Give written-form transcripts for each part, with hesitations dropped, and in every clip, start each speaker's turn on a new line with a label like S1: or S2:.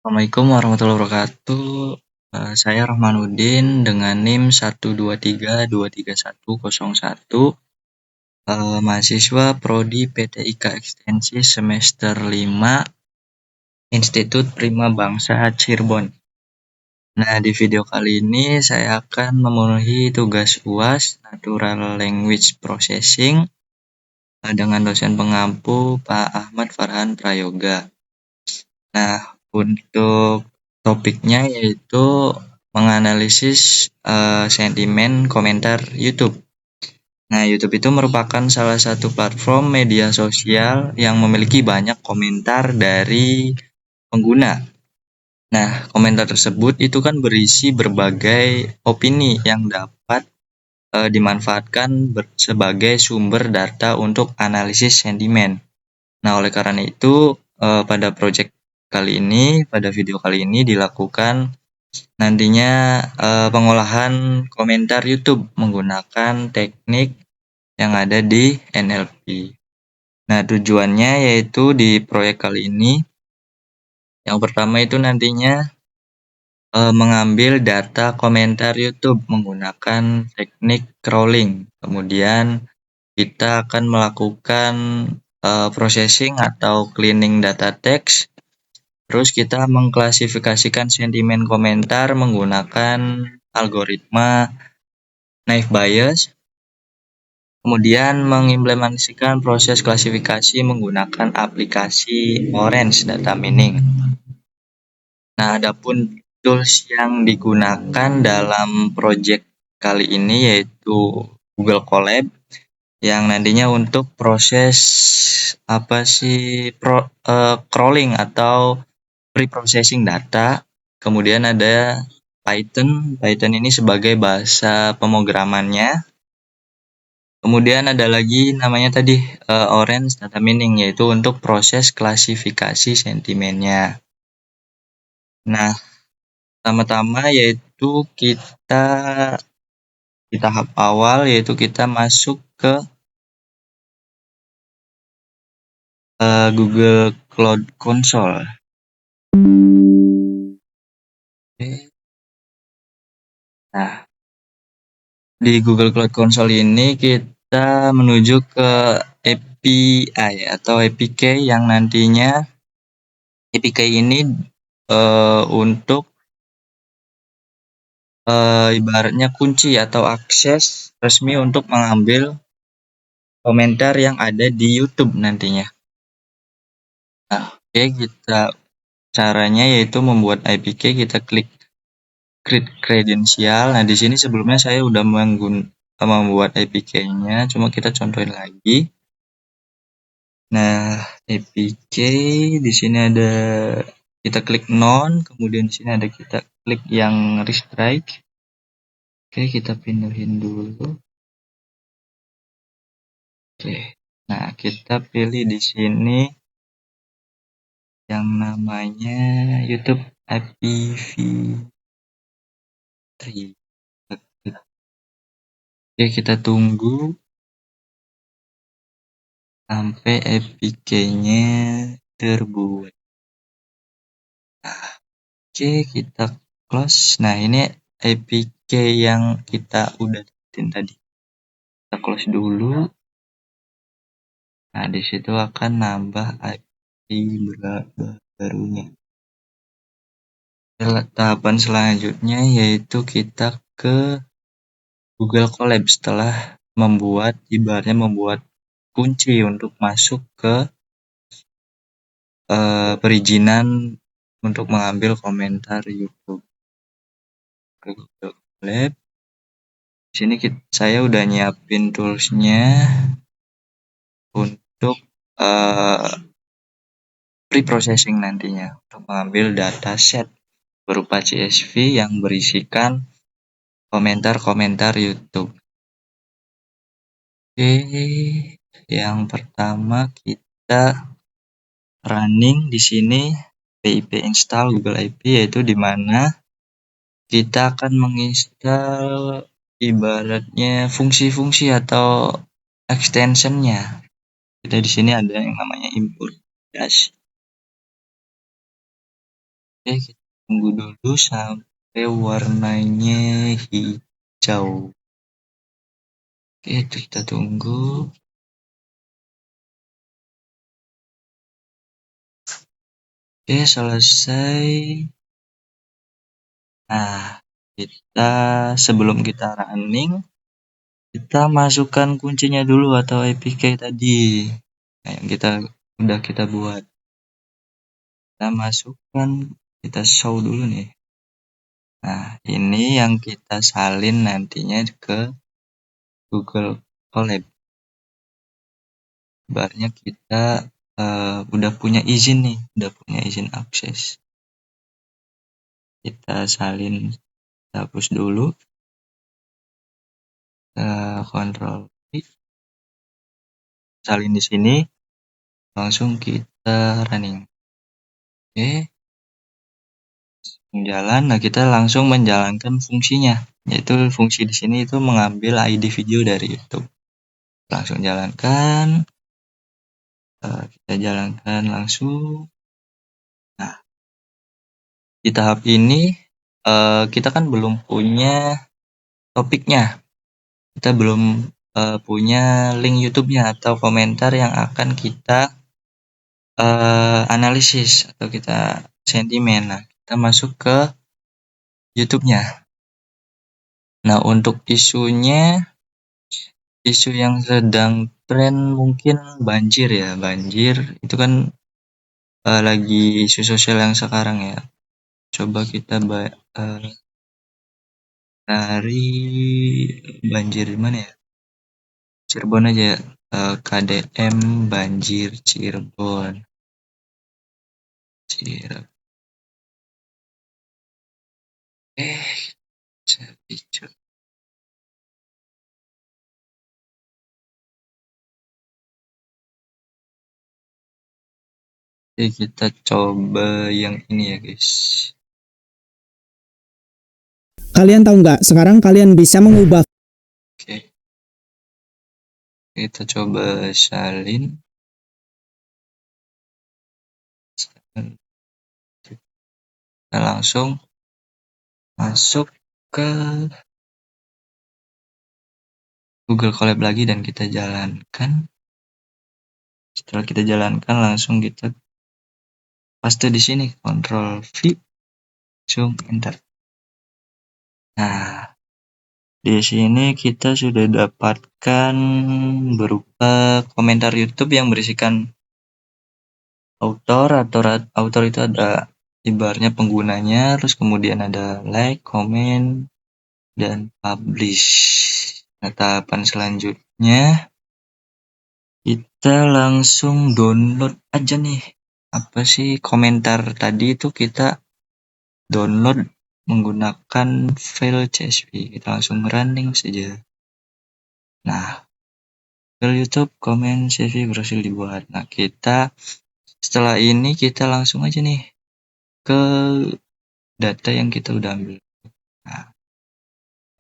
S1: Assalamualaikum warahmatullahi wabarakatuh. Saya Rahmanuddin dengan NIM 123231101, mahasiswa Prodi PTIK Ekstensi semester 5, Institut Prima Bangsa Cirebon. Nah, di video kali ini saya akan memenuhi tugas UAS Natural Language Processing dengan dosen pengampu Pak Ahmad Farhan Prayoga. Nah, untuk topiknya yaitu menganalisis sentimen komentar YouTube. Nah, YouTube itu merupakan salah satu platform media sosial yang memiliki banyak komentar dari pengguna. Nah, komentar tersebut itu kan berisi berbagai opini yang dapat dimanfaatkan sebagai sumber data untuk analisis sentimen. Nah, oleh karena itu pada pada video kali ini dilakukan nantinya pengolahan komentar YouTube menggunakan teknik yang ada di NLP. Nah, tujuannya yaitu di proyek kali ini, yang pertama itu nantinya mengambil data komentar YouTube menggunakan teknik crawling. Kemudian kita akan melakukan processing atau cleaning data text. Terus kita mengklasifikasikan sentimen komentar menggunakan algoritma naive Bayes. Kemudian mengimplementasikan proses klasifikasi menggunakan aplikasi Orange Data Mining. Nah, adapun tools yang digunakan dalam project kali ini yaitu Google Colab yang nantinya untuk proses crawling atau pre-processing data. Kemudian ada Python. Python ini sebagai bahasa pemrogramannya. Kemudian ada lagi namanya tadi Orange Data Mining, yaitu untuk proses klasifikasi sentimennya. Nah, pertama-tama yaitu kita di tahap awal yaitu kita masuk ke Google Cloud Console. Nah, di Google Cloud Console ini kita menuju ke API atau APK yang nantinya APK ini untuk ibaratnya kunci atau akses resmi untuk mengambil komentar yang ada di YouTube nantinya. Nah, oke, caranya yaitu membuat APK, kita klik create credential. Nah, di sini sebelumnya saya udah membuat APK-nya, cuma kita contohin lagi. Nah, APK di sini ada kita klik none, kemudian di sini ada kita klik yang restrike. Oke, kita pindahin dulu. Oke. Nah, kita pilih di sini yang namanya YouTube IPv3. Oke, kita tunggu sampai APK-nya terbuat. Nah, oke, kita close. Nah, ini APK yang kita udah bikin tadi. Kita close dulu. Nah, di situ akan nambah IP barunya. Tahapan selanjutnya yaitu kita ke Google Colab setelah ibaratnya membuat kunci untuk masuk ke perizinan untuk mengambil komentar YouTube. Ke Google Colab. Di sini saya udah nyiapin toolsnya untuk pre-processing nantinya untuk mengambil dataset berupa CSV yang berisikan komentar-komentar YouTube. Oke, yang pertama kita running di sini pip install Google IP, yaitu di mana kita akan menginstal ibaratnya fungsi-fungsi atau extensionnya. Kita di sini ada yang namanya import dash. Oke, kita tunggu dulu sampai warnanya hijau. Oke, kita tunggu. Oke, selesai. Nah, sebelum kita running, kita masukkan kuncinya dulu atau APK tadi. Nah, yang kita buat. Kita masukkan, kita show dulu nih. Nah, ini yang kita salin nantinya ke Google Colab. Kabarnya kita udah punya izin nih, udah punya izin akses. Kita salin, kita hapus dulu. Control V, salin di sini, langsung kita running. Oke, jalan. Nah, kita langsung menjalankan fungsinya, yaitu fungsi di sini itu mengambil ID video dari YouTube. Langsung jalankan. Kita jalankan langsung. Nah, di tahap ini kita kan belum punya topiknya, kita belum punya link YouTube-nya atau komentar yang akan kita analisis atau kita sentimen. Nah, kita masuk ke YouTube-nya. Nah, untuk isu yang sedang tren mungkin banjir ya, banjir itu kan lagi isu sosial yang sekarang ya. Coba kita dari banjir di mana ya? Cirebon aja ya. KDM banjir Cirebon. Jadi kita coba yang ini ya guys.
S2: Kalian tahu nggak? Sekarang kalian bisa mengubah.
S1: Oke. Kita coba salin. Kita langsung masuk ke Google Colab lagi dan kita jalankan. Setelah kita jalankan langsung kita paste di sini, Ctrl V, langsung enter. Nah, di sini kita sudah dapatkan berupa komentar YouTube yang berisikan author itu ada ibaratnya penggunanya, terus kemudian ada like, comment, dan publish. Nah, tahapan selanjutnya kita langsung download aja nih. Apa sih komentar tadi itu kita download menggunakan file CSV. Kita langsung running saja. Nah, file YouTube komen CSV berhasil dibuat. Nah, setelah ini kita langsung aja nih ke data yang kita udah ambil. Nah,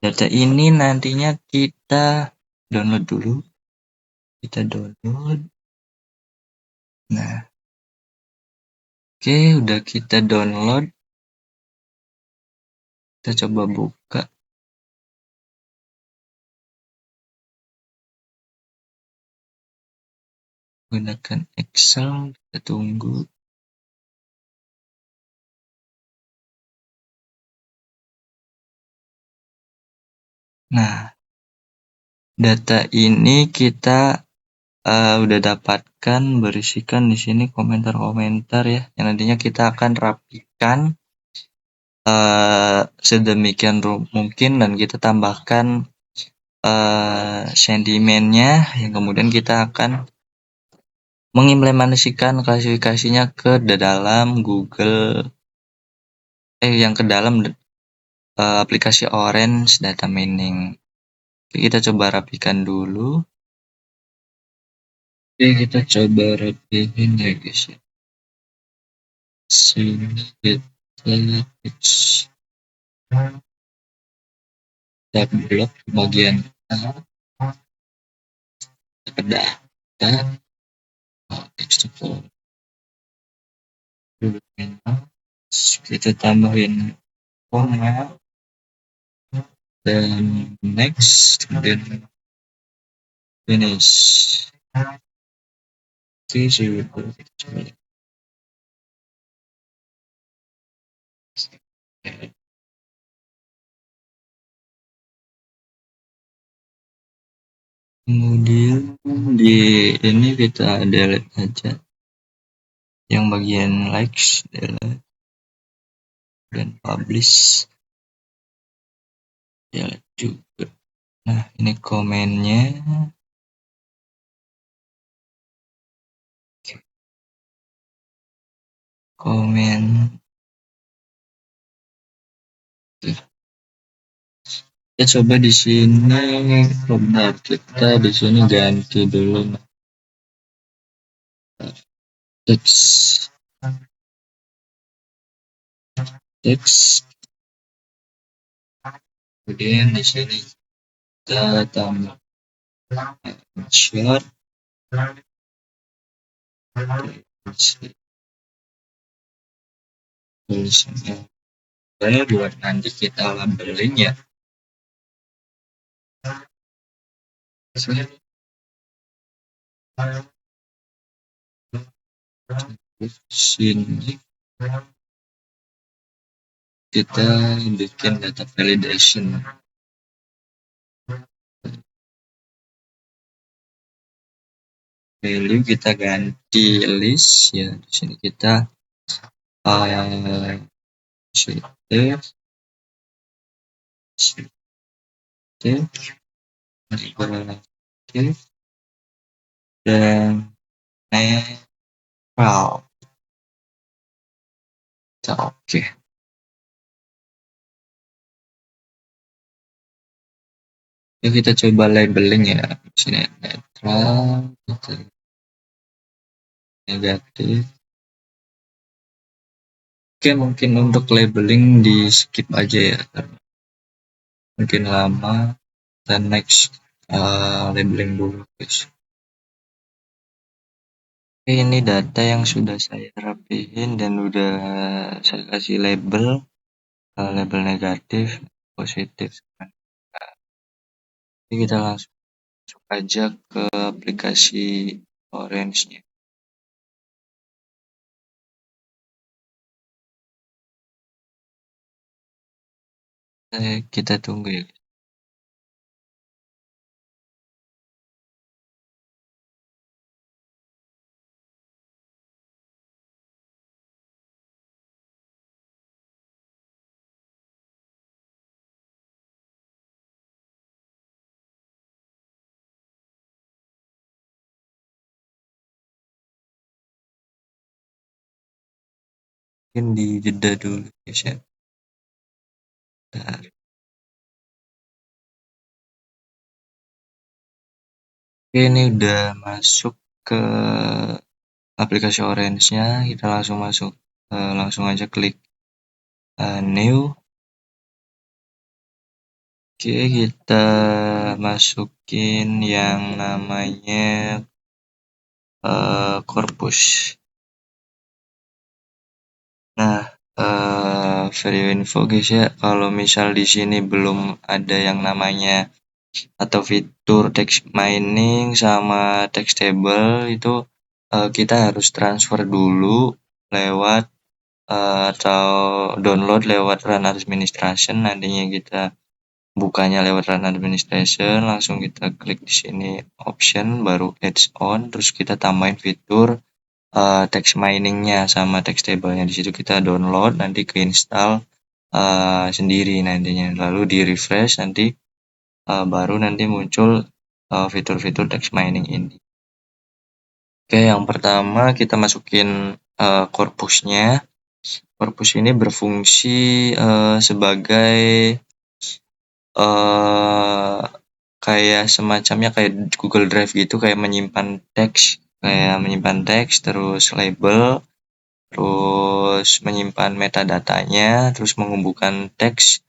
S1: data ini nantinya kita download dulu. Kita download. Nah, oke, udah kita download. Kita coba buka. Gunakan Excel, kita tunggu. Nah, data ini kita udah dapatkan berisikan di sini komentar-komentar ya, yang nantinya kita akan rapikan sedemikian mungkin dan kita tambahkan sentimennya yang kemudian kita akan mengimplementasikan klasifikasinya ke dalam Google yang ke dalam aplikasi Orange Data Mining. Oke, kita coba rapikan dulu. Oke, kita coba rapikan ya guys ya. Sini kita blok bagian data text kita tambahin koma dan next, kemudian finish. Oke, kita coba. Kemudian di ini kita delete aja yang bagian likes, delete dan publish, delete juga. Nah, ini komennya. Komen. Kita coba di sini, benar, kita di sini ganti dulu teks, kemudian di sini kita tambah short, tulisannya buat nanti kita labeling ya. Sini kita bikin data validation. Value kita ganti list ya. Di sini kita dan netral. Oke. Yuk kita coba labeling ya. Di sini netral, negatif. Oke, mungkin untuk labeling di skip aja ya, karena mungkin lama. Dan next labeling dulu guys. Oke, ini data yang sudah saya rapihin dan udah saya kasih label, label negatif, positif. Jadi kita langsung masuk aja ke aplikasi Orange-nya. Kita tunggu ya. Mungkin di jeda dulu guys ya. Bentar. Oke, ini udah masuk ke aplikasi Orange-nya. Kita langsung masuk, langsung aja klik new. Oke, kita masukin yang namanya corpus. Nah, for your info guys ya, kalau misal di sini belum ada yang namanya atau fitur text mining sama text table itu kita harus transfer dulu lewat atau download lewat run administration. Nantinya kita bukanya lewat run administration, langsung kita klik di sini option, baru adds on, terus kita tambahin fitur text miningnya sama text table-nya. Di situ kita download, nanti keinstall sendiri nantinya, lalu di refresh nanti baru nanti muncul fitur-fitur text mining ini. Oke, yang pertama kita masukin corpusnya. Corpus ini berfungsi sebagai kayak semacamnya kayak Google Drive gitu, kayak menyimpan teks, terus label, terus menyimpan metadatanya, terus menghubungkan teks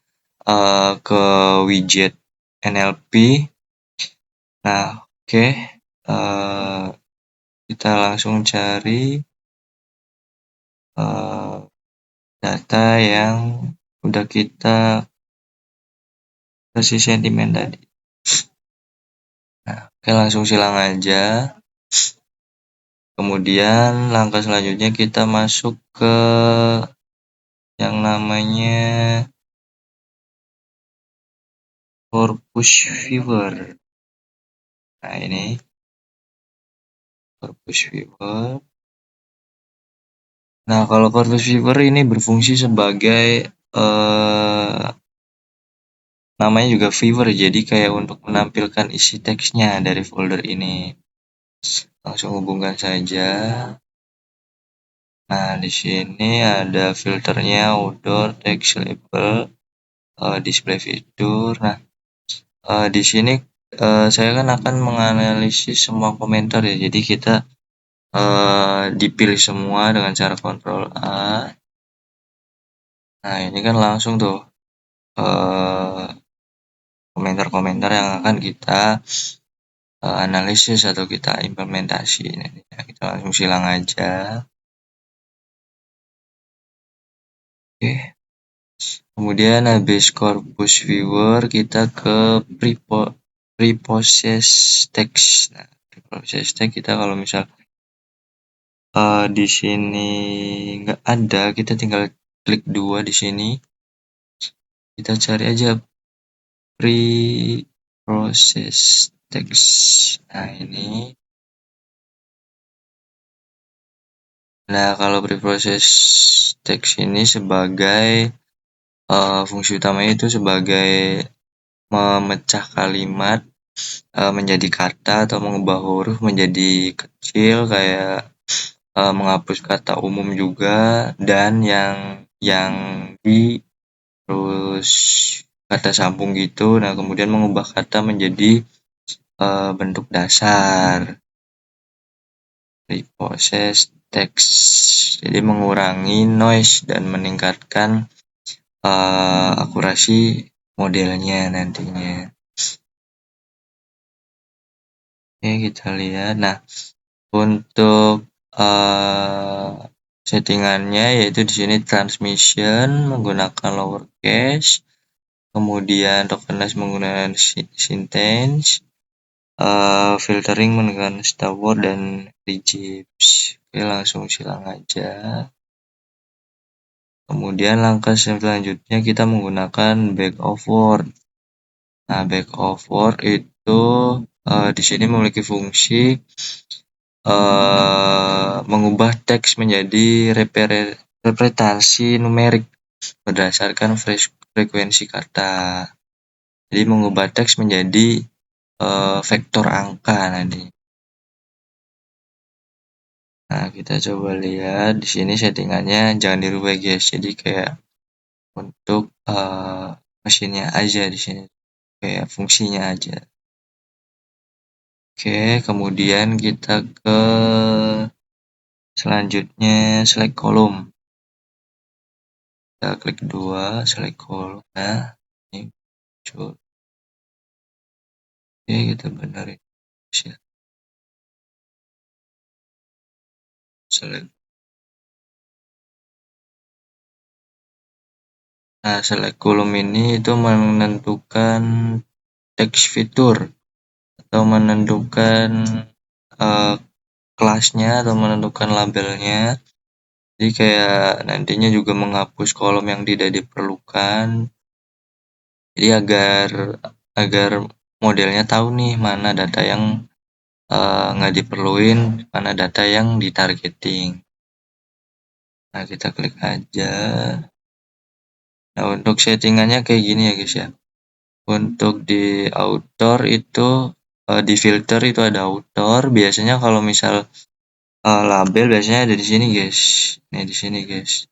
S1: ke widget NLP. Nah, oke. Kita langsung cari data yang udah kita kasih sentimen tadi. Nah, oke, langsung silang aja. Kemudian langkah selanjutnya kita masuk ke yang namanya corpus viewer. Nah, ini corpus viewer. Nah, kalau corpus viewer ini berfungsi sebagai namanya juga viewer, jadi kayak untuk menampilkan isi teksnya dari folder ini. Langsung hubungkan saja. Nah, di sini ada filternya outdoor, text label, display fitur. Nah, di sini saya kan akan menganalisis semua komentar ya. Jadi kita dipilih semua dengan cara Ctrl A. Nah, ini kan langsung tuh komentar-komentar yang akan kita analisis atau kita implementasi. Nah, kita langsung silang aja. Oke. Kemudian habis corpus viewer kita ke preprocess text. Nah, preprocess text kita kalau misal di sini nggak ada, kita tinggal klik 2 di sini. Kita cari aja preprocess text. Nah, ini. Nah, kalau preprocess text ini sebagai fungsi utamanya itu sebagai memecah kalimat menjadi kata atau mengubah huruf menjadi kecil, kayak menghapus kata umum juga, dan yang di terus kata sambung gitu. Nah, kemudian mengubah kata menjadi bentuk dasar. Preprocess text, jadi mengurangi noise dan meningkatkan akurasi modelnya nantinya. Oke, kita lihat. Nah, untuk settingannya yaitu di sini transmission menggunakan lowercase, kemudian tokenize menggunakan sentence, filtering menggunakan stop word dan regips. Oke, langsung silang aja. Kemudian langkah selanjutnya kita menggunakan back of word. Nah, back of word itu di sini memiliki fungsi mengubah teks menjadi representasi numerik berdasarkan frekuensi kata. Jadi mengubah teks menjadi vektor angka nanti. Nah, kita coba lihat di sini settingannya jangan dirubah guys. Jadi kayak untuk mesinnya aja di sini, kayak fungsinya aja. Oke, kemudian kita ke selanjutnya select column. Kita klik 2, select column. Nah, ini muncul. Oke, kita benerin. Select. Nah, select column ini itu menentukan text fitur atau menentukan kelasnya atau menentukan labelnya. Jadi kayak nantinya juga menghapus kolom yang tidak diperlukan. Jadi agar modelnya tahu nih mana data yang nggak diperluin, mana data yang ditargeting. Nah, kita klik aja. Nah, untuk settingannya kayak gini ya guys ya. Untuk di outdoor itu di filter itu ada outdoor. Biasanya kalau misal label biasanya ada di sini guys. Nih di sini guys.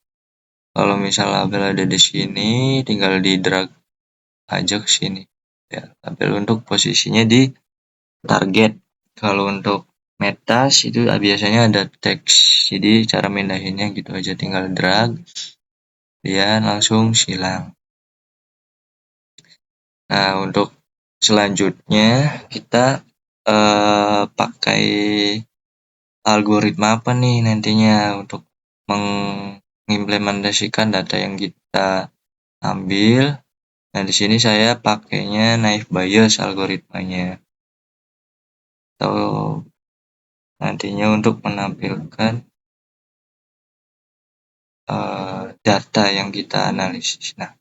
S1: Kalau misal label ada di sini, tinggal di drag aja ke sini. Ya, label untuk posisinya di target. Kalau untuk metas itu biasanya ada teks. Jadi cara mindahinnya gitu aja, tinggal drag. Dan langsung silang. Nah, untuk selanjutnya kita pakai algoritma apa nih nantinya untuk mengimplementasikan data yang kita ambil. Nah, di sini saya pakainya naive Bayes algoritmanya. Atau nantinya untuk menampilkan data yang kita analisis. Nah,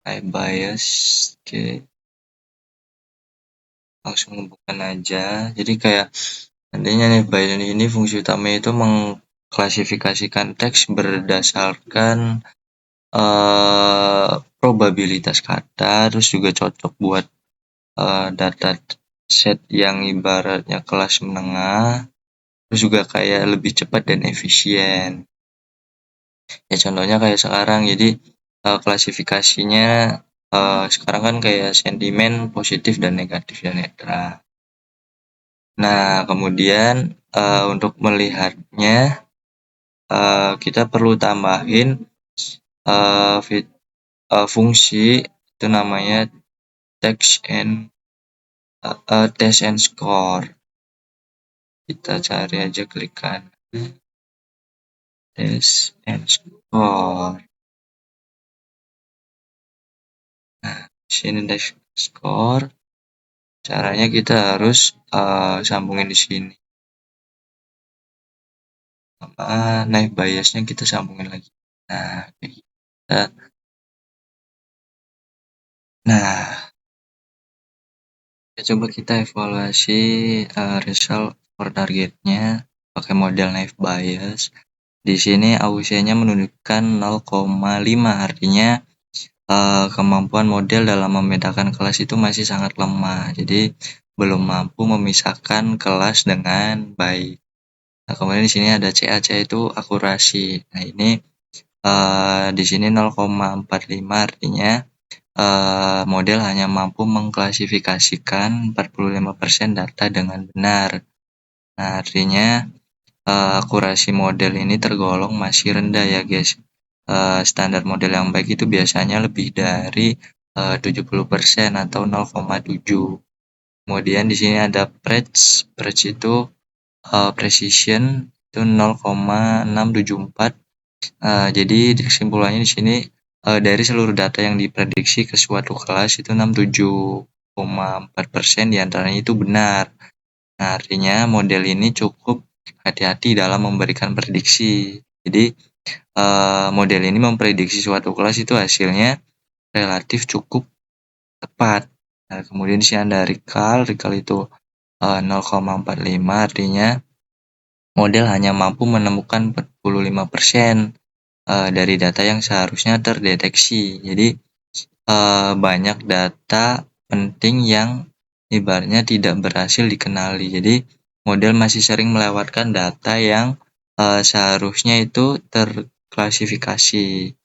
S1: naive Bayes, oke. Langsung bukan aja. Jadi kayak nantinya naive Bayes ini fungsi utamanya itu mengklasifikasikan teks berdasarkan probabilitas kata, terus juga cocok buat data set yang ibaratnya kelas menengah, terus juga kayak lebih cepat dan efisien. Ya contohnya kayak sekarang, jadi klasifikasinya sekarang kan kayak sentimen positif dan negatif dan netral. Nah, kemudian untuk melihatnya kita perlu tambahin fungsi itu namanya test and score. Kita cari aja, klik kanan, test and score. Nah, sini test score. Caranya kita harus sambungin di sini. Sama naive Bayesnya kita sambungin lagi. Nah, kayak gitu. Nah, coba kita evaluasi result for targetnya pakai model naive Bayes. Di sini AUC-nya menunjukkan 0,5, artinya kemampuan model dalam membedakan kelas itu masih sangat lemah. Jadi belum mampu memisahkan kelas dengan baik. Nah, kemudian di sini ada CA itu akurasi. Nah, ini di sini 0,45, artinya model hanya mampu mengklasifikasikan 45% data dengan benar. Nah, artinya akurasi model ini tergolong masih rendah ya guys. Standar model yang baik itu biasanya lebih dari 70% atau 0,7. Kemudian di sini ada Prech itu precision itu 0,674. Jadi kesimpulannya di sini dari seluruh data yang diprediksi ke suatu kelas itu 67,4% diantaranya itu benar. Nah, artinya model ini cukup hati-hati dalam memberikan prediksi. Jadi model ini memprediksi suatu kelas itu hasilnya relatif cukup tepat. Nah, kemudian di sini ada recall itu 0,45, artinya model hanya mampu menemukan 45% dari data yang seharusnya terdeteksi. Jadi banyak data penting yang ibaratnya tidak berhasil dikenali. Jadi model masih sering melewatkan data yang seharusnya itu terklasifikasi.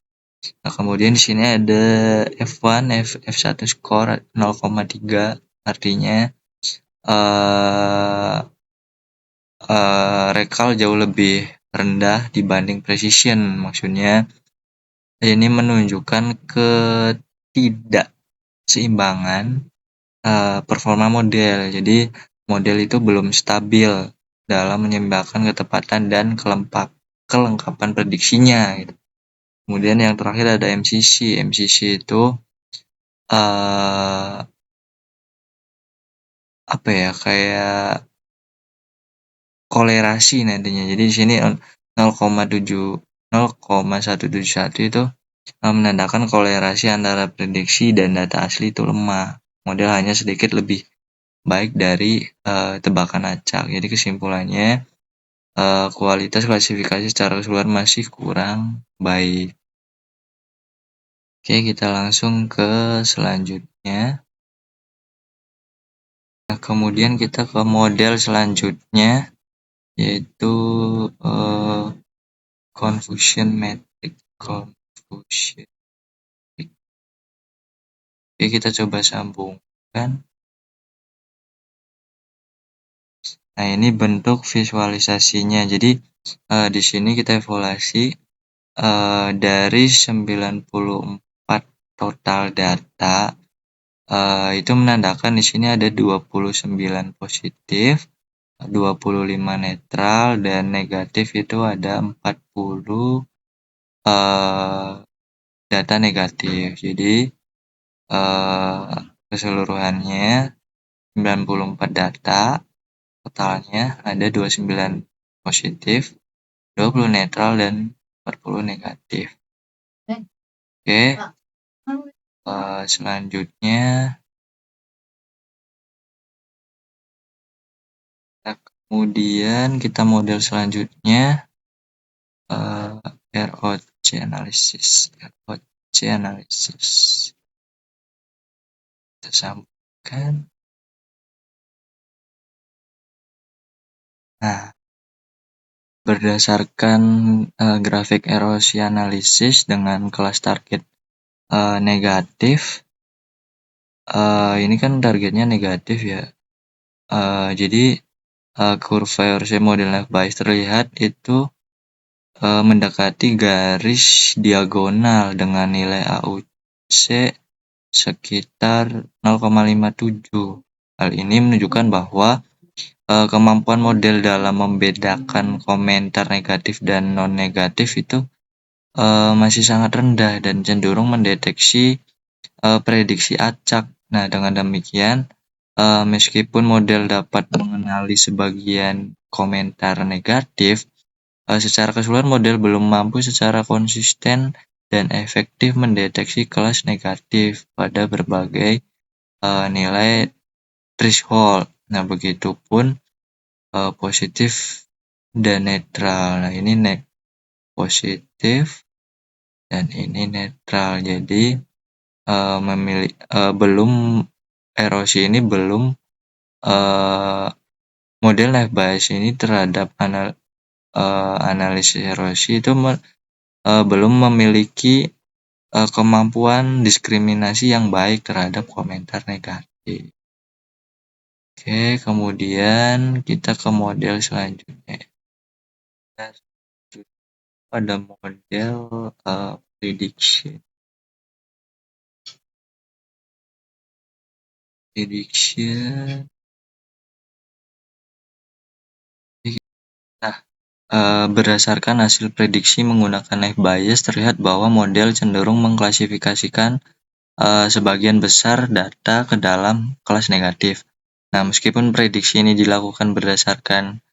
S1: Nah, kemudian di sini ada F1, F1 score 0,3, artinya recall jauh lebih rendah dibanding precision. Maksudnya ini menunjukkan ketidakseimbangan performa model. Jadi model itu belum stabil dalam menyeimbangkan ketepatan dan kelengkapan prediksinya gitu. Kemudian yang terakhir ada MCC. MCC itu kayak kolerasi nantinya. Jadi di sini 0,171 itu menandakan kolerasi antara prediksi dan data asli itu lemah. Model hanya sedikit lebih baik dari tebakan acak. Jadi kesimpulannya kualitas klasifikasi secara keseluruhan masih kurang baik. Oke, kita langsung ke selanjutnya. Nah, kemudian kita ke model selanjutnya, yaitu confusion metric. Oke, kita coba sambungkan. Nah, ini bentuk visualisasinya. Jadi di sini kita evaluasi dari 94 total data, itu menandakan di sini ada 29 positif, 25 netral, dan negatif itu ada 40 data negatif. Jadi keseluruhannya 94 data, totalnya ada 29 positif, 20 netral, dan 40 negatif. Oke, selanjutnya kemudian kita model selanjutnya ROC analysis. Kita sambungkan. Nah, berdasarkan grafik erosi analisis dengan kelas target negatif, ini kan targetnya negatif ya. Jadi kurva erosi model Naive Bayes terlihat itu mendekati garis diagonal dengan nilai AUC sekitar 0,57. Hal ini menunjukkan bahwa kemampuan model dalam membedakan komentar negatif dan non-negatif itu masih sangat rendah dan cenderung mendeteksi prediksi acak. Nah, dengan demikian, meskipun model dapat mengenali sebagian komentar negatif, secara keseluruhan model belum mampu secara konsisten dan efektif mendeteksi kelas negatif pada berbagai nilai threshold. Nah, begitupun positif dan netral. Nah, ini positif dan ini netral. Jadi belum erosi ini belum model Naive Bayes ini terhadap analisis erosi itu belum memiliki kemampuan diskriminasi yang baik terhadap komentar negatif. Oke, kemudian kita ke model selanjutnya. Pada model prediction. Nah, berdasarkan hasil prediksi menggunakan Naive Bayes, terlihat bahwa model cenderung mengklasifikasikan sebagian besar data ke dalam kelas negatif. Nah, meskipun prediksi ini dilakukan berdasarkan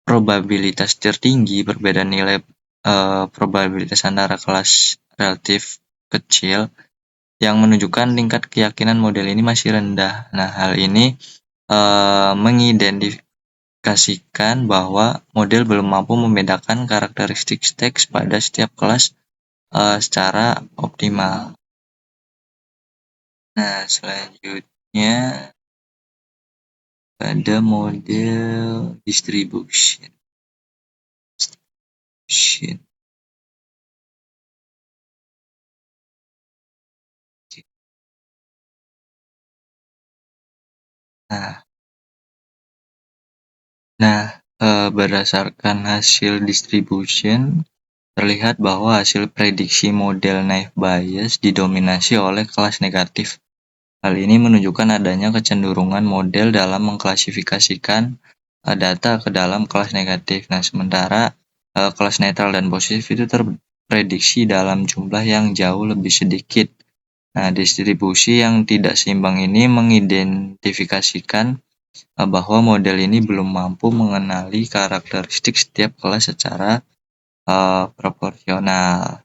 S1: probabilitas tertinggi, perbedaan nilai probabilitas antara kelas relatif kecil yang menunjukkan tingkat keyakinan model ini masih rendah. Nah, hal ini mengidentifikasikan bahwa model belum mampu membedakan karakteristik teks pada setiap kelas secara optimal. Nah, selanjutnya pada model distribution. Nah, berdasarkan hasil distribution, terlihat bahwa hasil prediksi model Naive Bayes didominasi oleh kelas negatif. Hal ini menunjukkan adanya kecenderungan model dalam mengklasifikasikan data ke dalam kelas negatif. Nah, sementara kelas netral dan positif itu terprediksi dalam jumlah yang jauh lebih sedikit. Nah, distribusi yang tidak seimbang ini mengidentifikasikan bahwa model ini belum mampu mengenali karakteristik setiap kelas secara proporsional.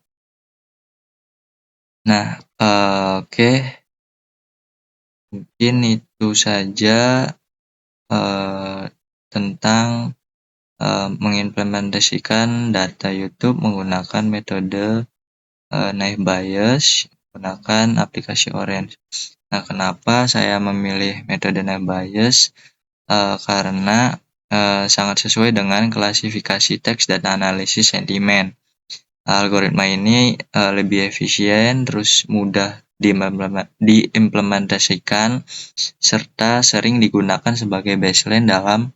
S1: Nah, oke. Mungkin itu saja tentang mengimplementasikan data YouTube menggunakan metode Naive Bayes menggunakan aplikasi Orange. Nah, kenapa saya memilih metode Naive Bayes? Karena sangat sesuai dengan klasifikasi teks dan analisis sentimen. Algoritma ini lebih efisien, terus mudah diimplementasikan, serta sering digunakan sebagai baseline dalam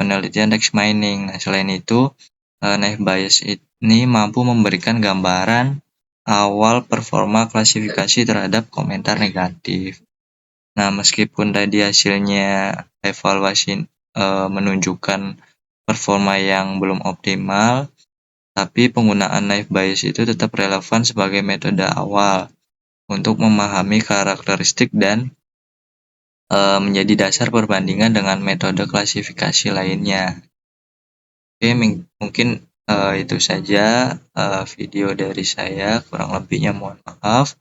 S1: penelitian text mining. Nah, selain itu, Naive Bayes ini mampu memberikan gambaran awal performa klasifikasi terhadap komentar negatif. Nah, meskipun tadi hasilnya evaluasi menunjukkan performa yang belum optimal, tapi penggunaan naive Bayes itu tetap relevan sebagai metode awal untuk memahami karakteristik dan menjadi dasar perbandingan dengan metode klasifikasi lainnya. Oke, mungkin itu saja video dari saya, kurang lebihnya mohon maaf.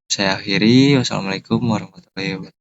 S1: Saya akhiri. Wassalamualaikum warahmatullahi wabarakatuh.